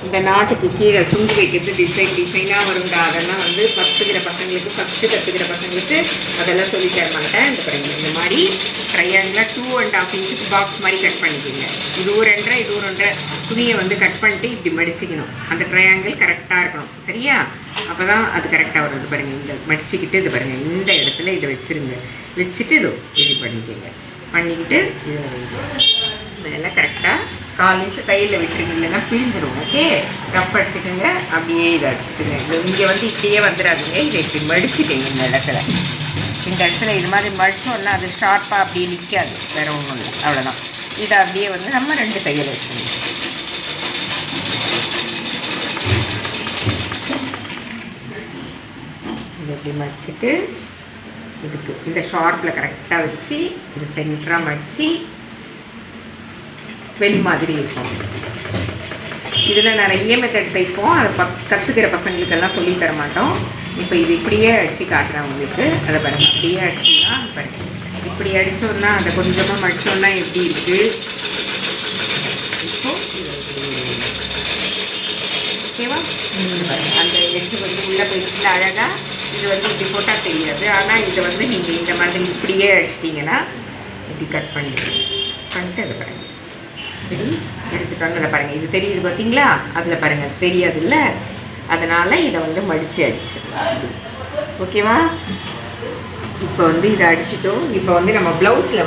இந்த நாட்டுக்கு கீழே சுண்டு வைக்கிறது டிசைனாக வரும்டா. அதெல்லாம் வந்து கற்றுக்கிற பசங்களுக்கு கற்றுக்கிற பசங்களுக்கு அதெல்லாம் சொல்லி தர மாட்டேன். இந்த பாருங்க, இந்த மாதிரி ட்ரையாங்கிளாக 2.5 இன்ச்சுக்கு பாக்ஸ் மாதிரி கட் பண்ணிக்கோங்க. இது ஒரு 2.5 துணியை வந்து கட் பண்ணிட்டு இப்படி மடிச்சிக்கணும். அந்த ட்ரையாங்கிள் கரெக்டாக இருக்கணும், சரியா? அப்போ தான் அது கரெக்டாக வருது. பாருங்கள், இந்த மடிச்சிக்கிட்டு இது பாருங்கள், இந்த இடத்துல இதை வச்சுருங்க. வச்சுட்டு இது பண்ணிக்கிட்டு இது மேலே கரெக்டாக 4 இன்ச்சு கையில் வச்சுருங்க, இல்லைன்னா பிழிஞ்சிடும். Okay, rough அடிச்சுட்டுங்க. அப்படியே இதை அடிச்சுட்டுங்க. இங்கே வந்து இப்படியே வந்துடாதுங்க. இதை இப்படி மடிச்சுட்டுங்க. இந்த இடத்துல இது மாதிரி மடித்தோன்னா அது ஷார்ப்பாக அப்படியே நிற்காது. வேறு ஒன்றும் இல்லை, அவ்வளோதான். இதை அப்படியே வந்து நம்ம 2 கையில் வச்சுக்கணும். இதை இப்படி மடிச்சுட்டு இதுக்கு இந்த ஷார்ப்பில் கரெக்டாக வச்சு இது சென்டராக மடித்து வெளி மாதிரி இருக்கும். இதில் நிறைய மெத்தட் தைப்போம். அதை கற்றுக்கிற பசங்களுக்கெல்லாம் சொல்லி தர மாட்டோம். இப்போ இது இப்படியே அடித்து காட்டுறேன் உங்களுக்கு. அதை பாருங்கள், அப்படியே அடிச்சுன்னா பாருங்கள், இப்படி அடித்தோன்னா அதை கொஞ்சமாக மடித்தோன்னா எப்படி இருக்குது. இப்போது ஓகேவா? பாருங்கள், அந்த எட்ஜு வந்து உள்ளே போயிட்டு அழகாக இது வந்து இப்படி போட்டால் தெரியாது. ஆனால் இதை வந்து நீங்கள் இந்த மாதிரி இப்படியே அடிச்சிட்டிங்கன்னா இப்படி கட் பண்ணிட்டு அதை பாருங்கள், சரி எடுத்துகிட்டு வந்து அதை பாருங்கள். இது தெரியுது பார்த்தீங்களா? அதில் பாருங்கள், தெரியாது இல்லை? அதனால் இதை வந்து மடித்து அடிச்சு. ஓகேவா? இப்போ வந்து இதை அடிச்சிட்டோம். இப்போ வந்து நம்ம ப்ளவுஸில்